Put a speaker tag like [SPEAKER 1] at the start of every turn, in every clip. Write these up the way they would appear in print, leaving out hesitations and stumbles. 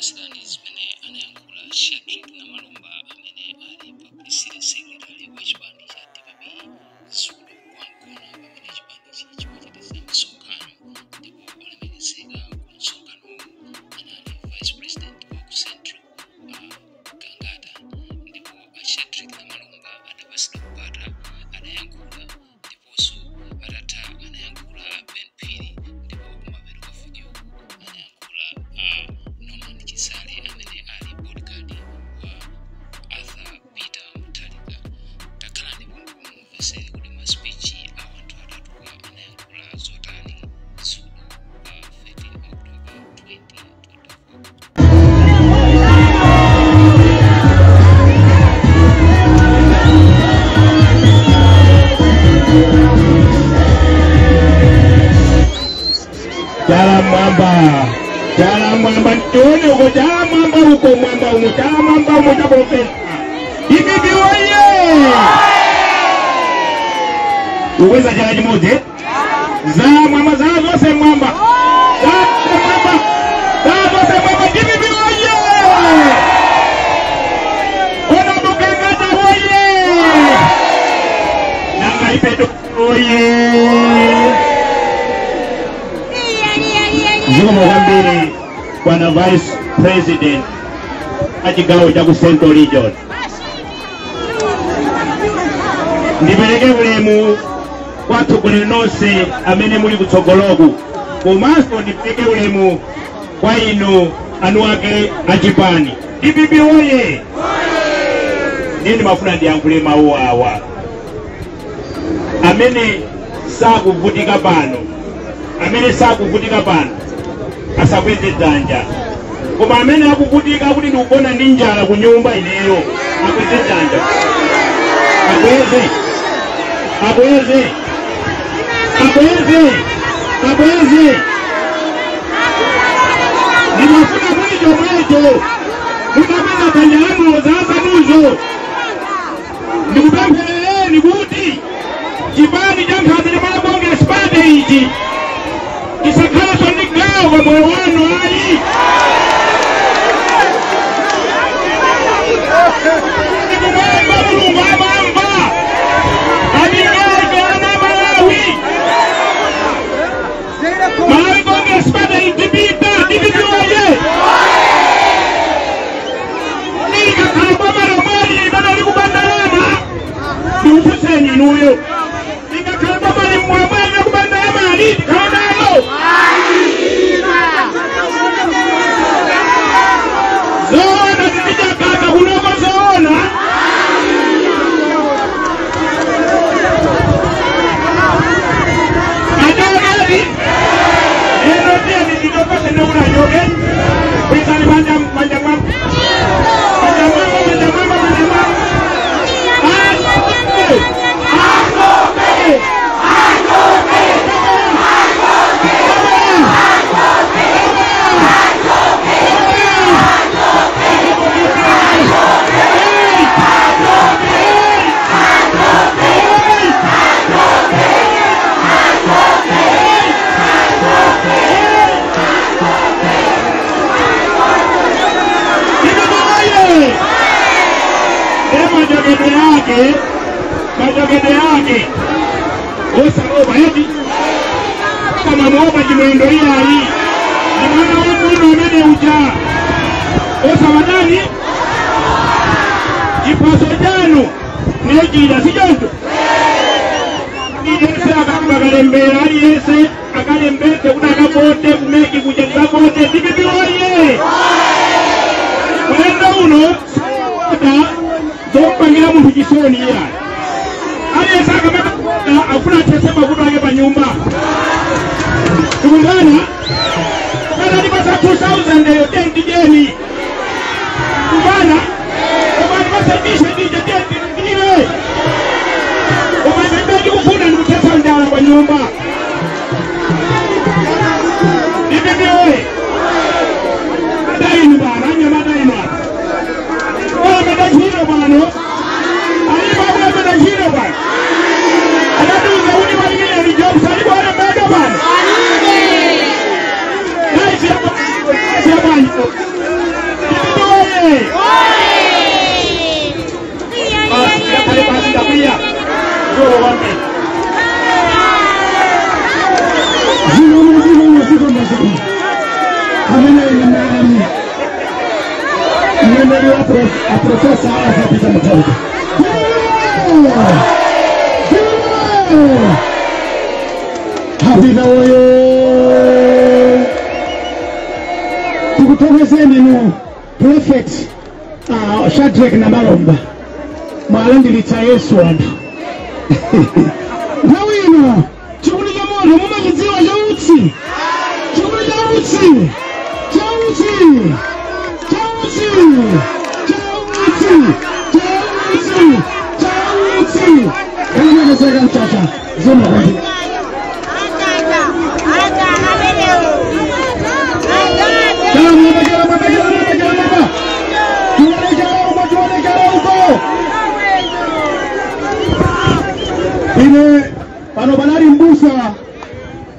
[SPEAKER 1] studies mene anayankula Shadrack Namalumba amene ali publicity secretary wa chipani cha DPP Zulu wankona pamene chipani chichimachitiza msonkhano ndipo alemekezeka ku msonkhano anali vice president wa ku Central Kangata ndipo Shadrack Namalumba adapasida kupata anayankula ndiponso atatha anayankula Ben Phiri ndipo kumapero kwa video anayankula Norman Chisale amene ali bodyguard wa Arthur Peter Mutharika takhala ndipo kumvesera kuti ma speech a wanthu atatu anayankula zotani Zulu pa 13 October 2024. Jala mwamba ntoni uko jala mwamba uko mwamba umu jala mwamba umu jabofesa Ibibi oye uweza jala jimoje za mwamba za zose mwamba Ibibi oye ona mukengata oye nanga ipedo oye Ziko mwambiri Bwana Vice President achigawo cha ku Central Region. Ndipeleke ulemu kwathu kule nonse amene muli kutsogoloku. Komanso ndipeleke ulemu kwa inu anu ake achipani. DPP oye! Nini mafuna ndiyankhule mawu awa. Amene sakuvutika pano. Asakweze dzanja. Koma amene akuvutika kuti ndikugona ndi njala ku nyumba ineyo akweze dzanja. Akweze. Ndimafuna mwijo mutamena dzanja lanu zaza muzo. Ndikupempherereni kuti chipani cha Nkhanza Congress Party ichi isakhala sondigawo kwa moyo wanu ayi. Ndikumwamba Mulungu amamva. Abingezo ana Malawi. Malawi Congress Party itipita. DPP oye. Nikakhala kwa maromali ibana likubandalama. Ndiupuseni inuyo. Nikakhala kwa maromali likubandalama aliti kaonalo. Zona zipija kaka kunoko zona. Ajogedi. Eno tia nijitopase na unajoge. Wizani manjamama. Majogede yake osa roba hedi kama mwoba jimwendo hii ni mwana huku umene uja osa wadani jipaso janu nejida si jonto nijese akakalembera aliyese akalembete unakabote kumeki kujengabote DPP oye mwenda uno zopangira muntu chisoni ya aliye saka mata afuna tesema kutu wake pa nyumba tukungana kada nipasa 2000 yo tenti jeni kubana nipasa dishe dije tenti niwe nipasa kufuna nikutesa njala kwa nyumba DPP oye madainu bana anya madainu oye madajiro bano
[SPEAKER 2] a professor Peter Mutauta. Habina oye. Tukutongezeni no prophet Shadrach na Malomba. Malangi licha Yesu wandu. Nawino. Chukuni jamono muma kiziwa jauti. Chukuni jauti. Jauti. Panobanari mbusa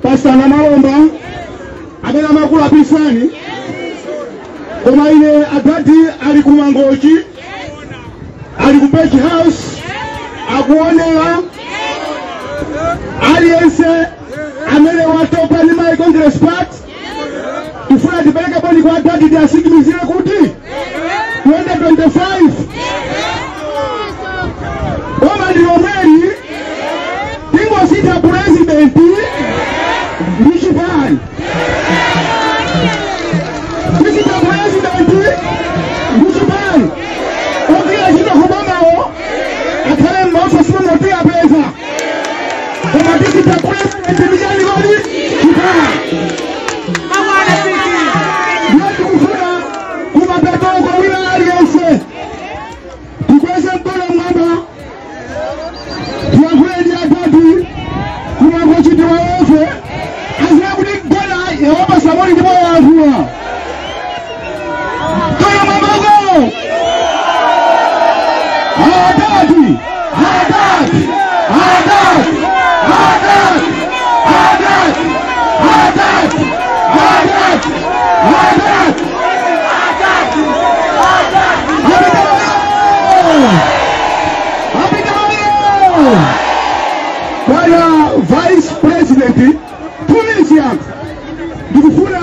[SPEAKER 2] Pastor na Malomba abena makula pisani koma ile adati alikumangochi alikupeki house akuonela aliyense amele watopa ni my congress part tufuna dipeleke boni kwa adati dia sikimizile kuti 2025 Oma ndiomweli tingo sita presidenti Nishibani Visita presidenti Nishibani Okila jina kubamao Akale mwafa simu motia pesa Oma visita presidenti Nijani wali Nishibani Nijani kufuna Kuma peto kwa wina aliyense Tukweze mpole mwamba Tuwakweli adati Kuma kochiti wa ofe Yehova Samoni ndipo yangu. Kaya mamago. Hadadi. Hadadi. Hadadi. Hadadi. Hadadi. Hadadi. Hadadi. Hadadi. Hadadi. Bwana Vice President Tunisia Ndikufuna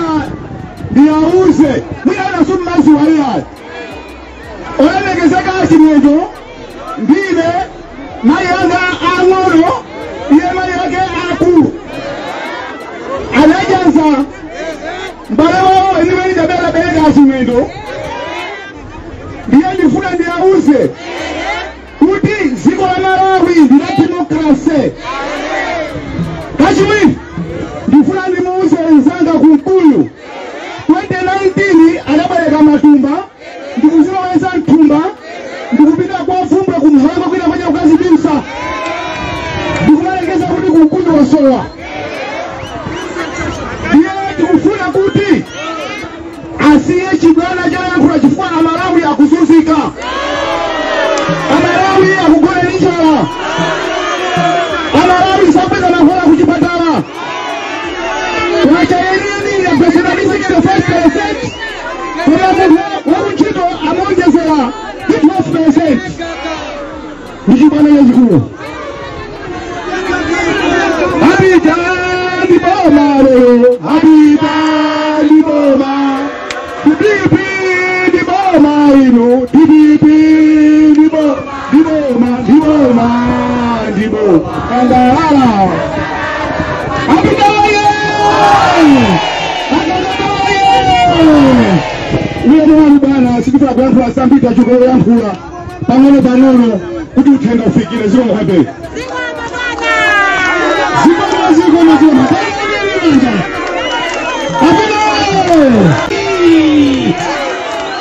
[SPEAKER 2] ndiyauze mwina nasummazi waliya olemegezeka chimwendo ndine mayanga ang'ono iye mayage akulu anajanza mbalewo eniweni jabela belega chimwendo ndiye ndifuna ndiyauze kuti ziko la Malawi ndila demokrasi kachimwi ndifuna ndimuuze nzanga kumkuyu 2019 anabaleka matumba ndikuzima weza ntumba ndikupita kwa fumbwe kumhanga kwina kwenye ukazi bimsa ndikumalekeza kuti kumkuyu wasowa ndiye ndikufuna kuti asiye chibwana cha yankula chifukwa na Malawi ya kuzunzika Malawi ya kugole njala Malawi sapeza na hola kuchipatala Wacha yenini ya personalism in the first percent. Wakuchito amongezela 12%. Nijibana yezikuyo. Habita di boma leo. Habita di boma. Dibibi di boma ino. Dibibi di boma. Di boma. Di boma. Di boma. Kandala. Habita Uwe mwani bana, sikifuna kwa mfula sambita chukolo ya mkula Pangone panono, kuti utenda ufikile, ziko mwabe Ziko mwa ziko mwa ziko mwa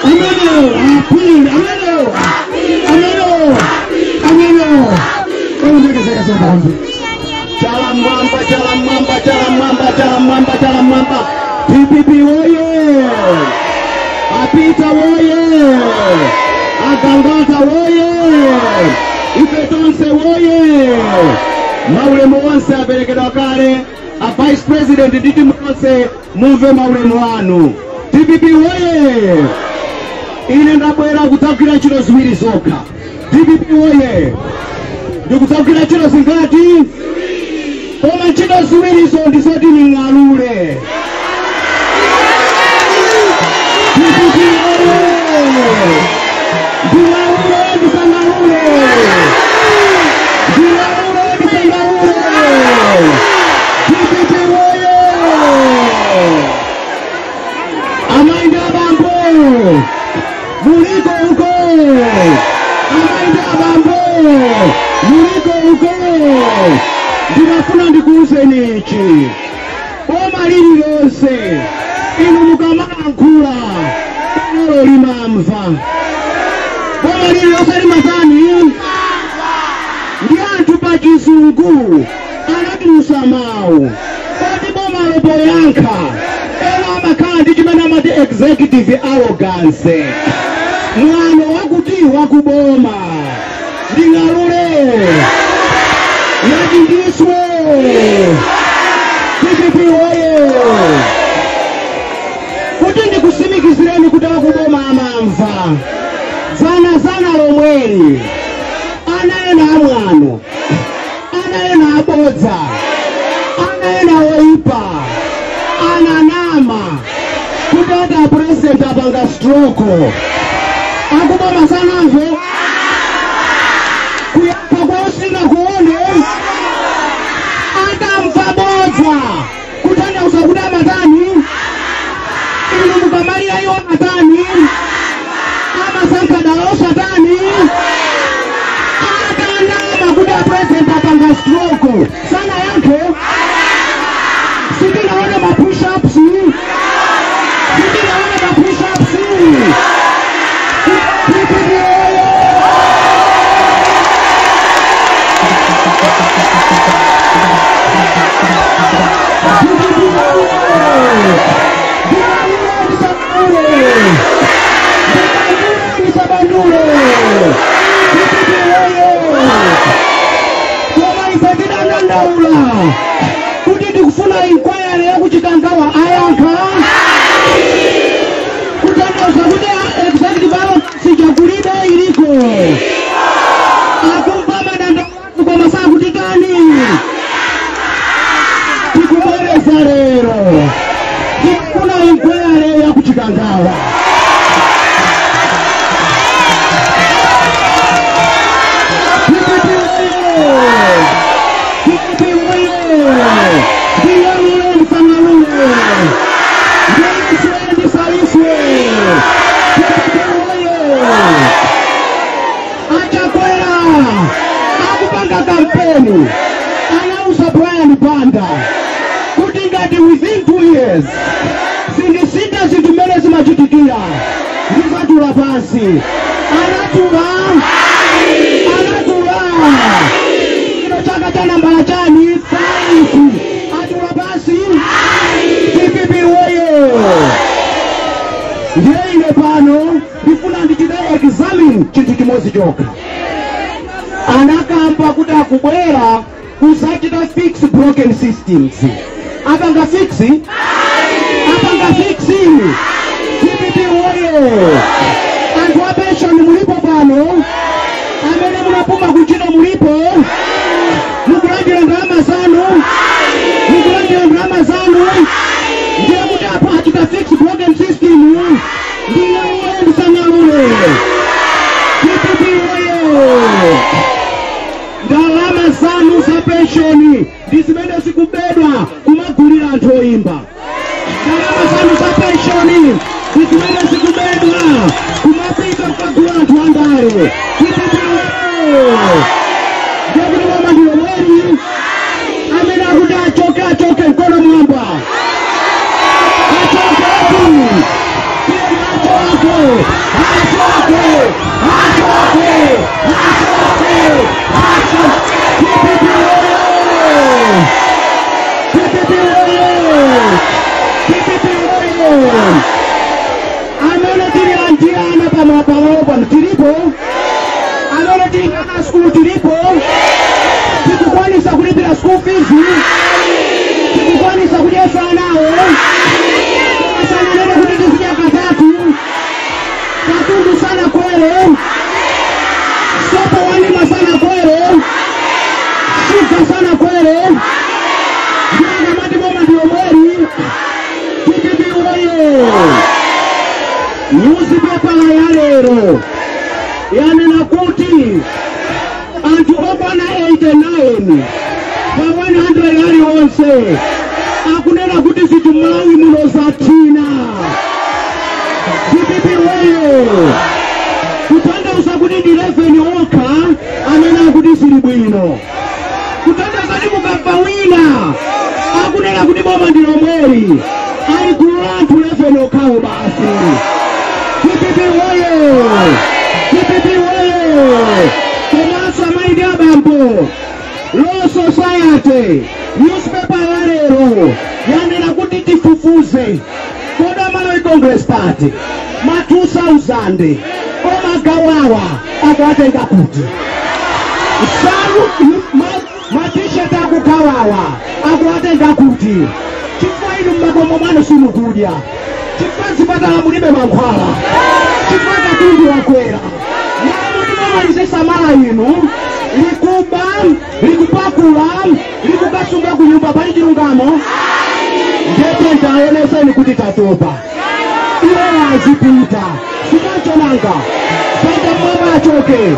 [SPEAKER 2] Ameno, apili, ameno Ameno, ameno Kwa mweke seka seka hambi Chala mwamba, chala mwamba, chala mwamba, chala mwamba, chala mwamba PPP woye Apita woye Agangata woye Ifetonse woye Maulemo wanse aberekedo kare A Vice President Diti Mwase Move maulemo wanu PPP woye Ine ndabwera kutakira chino ziwiri soka PPP woye Ndikutakira chino zingati Koma chino ziwiri so ndisoti ningalule Amainda bambo muliko huko, amainda bambo muliko huko. Ndinafuna ndikuuzeni ichi boma lili lonse inu mukamalankhula nalo limamva. Boma lili lonse limatani ndi anthu pa chizungu anatulusa mawu kodi boma lopoyankha ena amakhala ndi chimene amati executive arrogance. Mwano wakuti wakuboma ndingalule yachindiswe PPP oye kuti ndikusimikizireni kuti wakuboma amamva zana lomweli anaena amwano anaena abodza anaena oipa ananama kuti ata president apanga stroke akuboma sanamve kuyapa kwausinga kuone atamva bodza kutandauza kuti amatani inu mukamalira iwo amatani amasankadalo satani atanama kuti president apanga stroke sana yake sitinaone mapush-ups sitinaone mapush-ups kuti ndikufuna inquiry yakuchikangawa ayankha kutandauza kuti executive sichakulide iliko akumva madanda watu kwa masaa kutikani tikubwereza lero tikufuna inquiry yakuchikangawa. Kampeni anauza Brian Banda kuti ngati within 2 years sindisita zitumene zimachitikia ndizatula pasi anatula ino chaka cha nambala chani 5 atula pasi PPP oye. Ndiye ine pano ndifuna ndichite examine chinthu chimodzi chokha. Anakamba kuti akubwera kusachita fix broken systems. Apanga fixi? Apanga fixi. PPP oye. Anthu a pension mulipo pano. Amene munapuma kuchita mulipo. Mukulandira ndalama zanu. Mukulandira ndalama zanu. Ndiye kuti apa achita fix broken system. Ndiye oye ndisangalule. PPP oye. Ndalama zanu za pensioni ndizimene zikubedwa kumagulira anthu oimba. Ndalama zanu za pensioni ndizimene zikubedwa kumapita kukagula anthu andale. Ndikuti mama ndiyo mweri amene akuti achoke mkono mwamba. Amene tiri antiana pamapalopa tilipo, amene tiri kana school tilipo, tikukwanisa kulipira school fees, tikukwanisa kujesa nawo, sana nene kuti tizija katatu, katundu sana kwele, sopo wanima sana kwele, shuka sana kwele, janga matiboma ndiyo mweri, PPP oye. Newspaper ya lero yanena kuti anthu okwana 89 pa 100 ali onse akunena kuti situmawi muno zathina Kutanda kuti ndi Reverend Oka amene akuti sili bwino. Kutanda kuti mukabva wina akunena kuti boma ndi lomweli. Ali gulu la anthu Reverend Okawo basi. Kipipi woye! Kipipi woye! Komanso amayi abambo. Law Society, newspaper ya lero yanena kuti tifufuze koda Malawi Congress Party ma 2000 omagawawa akwatenga kuti salu ma t-shirt akukawawa akwatenga kuti chifukwa inu mmakomo mwanu simukudya chifukwa zipatala mulibe mankhwala chifukwa katundu wakwera malize samala inu likuba likupakula likukasunga kunyumba pali chilungamo ndipo ndaoneseni kuti tatopa iwo azipita sikachonanga pata mama achoke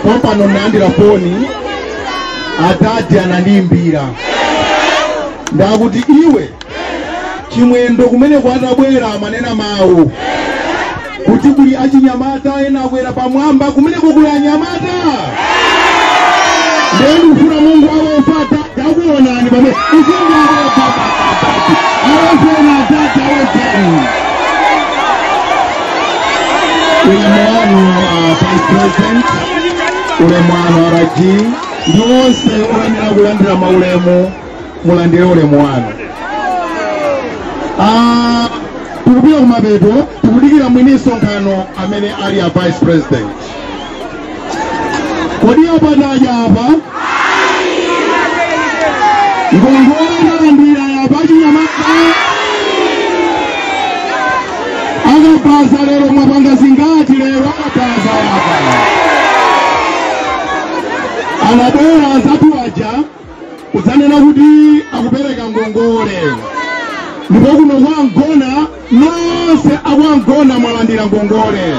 [SPEAKER 2] Kompano nandira poni atati anandimbira ndakuti iwe chimwendo kumene kwatabwera manena mawu kuti kuli achinyamata ena akwera pamwamba kumene kuli anyamata ndenu kufuna Mungu awe ufata yakuonani pamene uzinga awe ufata awezena atati awezeni ulemwano Vice President ulemwano Araji ndi wonse oyenera kulandira maulemu mulandire ulemu wanu. Tukupita kumapeto tikudikira mwini msonkhano amene ali ya Vice President. Kodi apataja apa? Ngongole nalandira ya pachinyamata akapaza lero mwapanga zingati lero akapaza yapa anabwera zatu aja kuzanena kuti akupereka ngongole ndipo kuno kwangona nonse akwangona mwalandira ngongole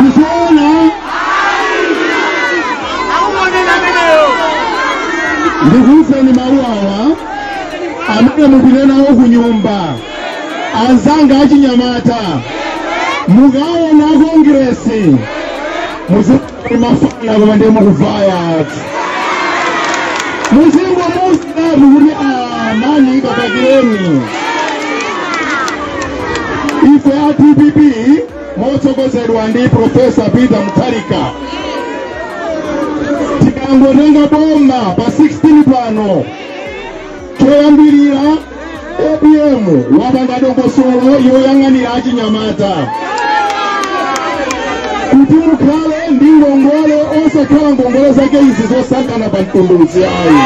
[SPEAKER 2] ndikuona ndikuuzeni mawu awa amene mupite nawo kunyumba anzanga achinyamata mukaona kongresi muzimafana koma ndi mukuvaya muzingo muzidamu kuti mani kakakireni ife a TPP motsogozedwa ndi Profesa Peter Mutharika tikangotenga boma pa 16 pano choyambirira APM wapanga dongosolo yoyang'anira achinyamata kuti mukhale ndi ngongole osakhala ngongole zake izi zosankana pa mtumbulutsi ayi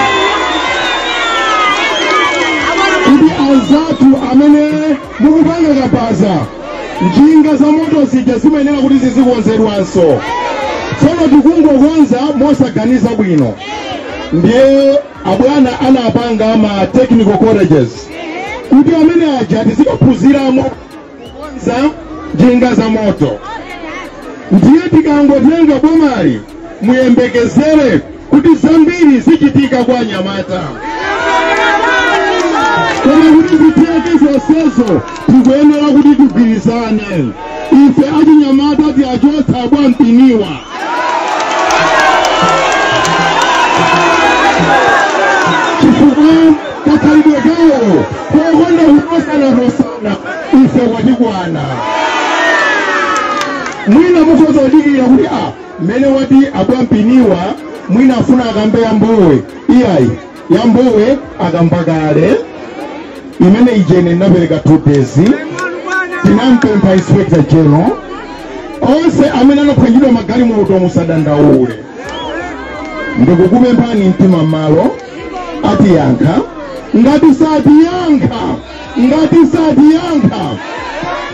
[SPEAKER 2] kuti anzathu amene mukupanga kapaza njinga za moto zija zimayenera kuti zizikonzedwanso tsono tikungokonza mosaganiza bwino ndiye abwana anapanga ma technical colleges kuti amene aja tizikaphunziramo za njinga za moto ndiye tikangotenga bomali muyembekezere kuti zambiri zichitika kwa anyamata koma kuti ziteke zonsezo tikuyenera kuti tigwirizane ife achinyamata tiachotsa bwa mpiniwa chifukwa kakalidwe gawo kogonda hurosana rosana ife wadigwana mwina mukozo wadigirira kuti mene wati agwampiniwa mwina afuna agambe yambowe iyayi yambowe agambagale imene ijene napereka 2 days tinampempa inspector general onse amene anaphwanyidwa magali moto musadandaule ndikukupemphani mtima malo ati yankha ngati sati yankha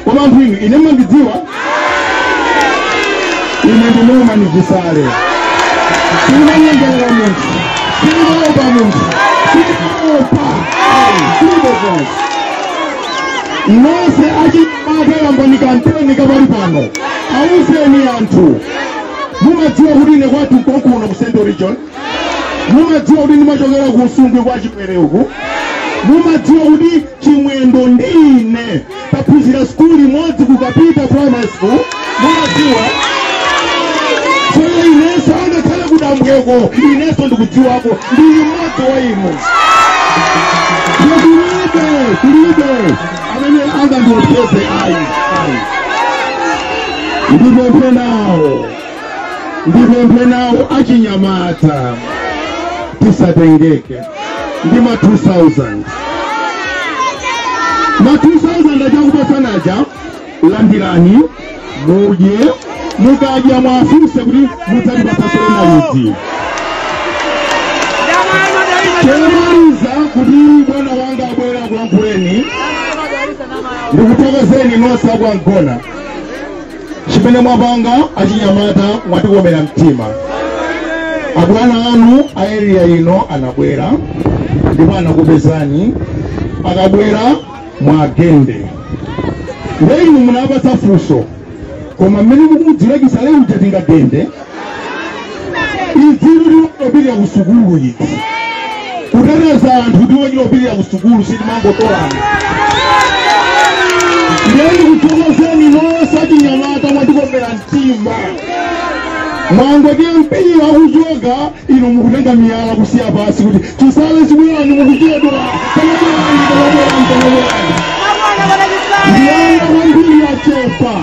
[SPEAKER 2] koma anthu inu ine mandidziwa ine ndinoma ndichisale sindimanyengerera munthu sindimaopa munthu sindimaopa nonse achimata yambonika nteni kapali pano awuzeni anthu mumadziwa kuti ine kwathu kokuno ku Central Region mumadziwa kuti ndimachokera ku Usungwi kwa Chipere uku mumadziwa kuti Chimwendo ndine taphunzira skuli imodzi kukapita primary school mumadziwa chero ineso angakhale kudambweko ineso ndikudziwako ndili mmodzi wa inu kulibe amene angandiopeze ayi ndipemphe nawo achinyamata tisatengeke ndi ma 2000 achakupasanaja landirani mudye mukadya mwafunse kuti mudzatipasasole nauti temaliza kuti bwana wanga abwera kulankhuleni ndikutokozeni nonse akwankona chimene mwapanga achinyamata mwatikomera mtima abwana anu a area ino anabwera ndipo anakupezani akabwera mwagende lero munapatsa funso koma mmene mukumudziwekisa lero tingagende idziru liopirira ku sukulu izi kuteteza anthu ndiwo liopirira ku sukulu sitimangotolani lero kutokozeni nonse achinyamata mwatikomera mtima mwangoti mpira kuchoka ino mukutenga miyala kusiya pasi kuti chisale chibwirani mukuchedwa ndiyanga kwambiri yachepa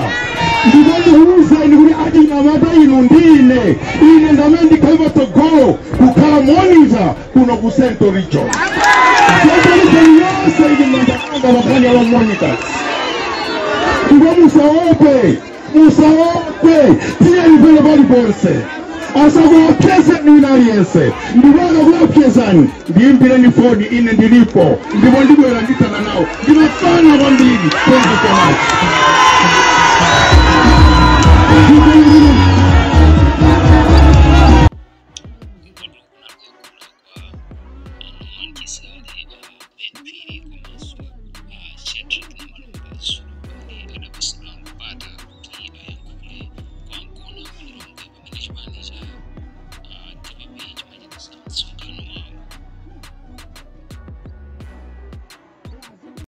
[SPEAKER 2] ndikondikuuzeni kuti achinyamata ino ndine ine ndamene ndikhaiva tsogolo kukhala monitor kuno ku Central Region yonse ine mandakanga makhani alo monitors ndipo musaope tiye nipele pali ponse asakuopyeze ninayense ndibona kuopyezani ndiimbireni foni ine ndilipo ndipo ndibwera nditana nawo ndinafana kwambiri. Thank you so much.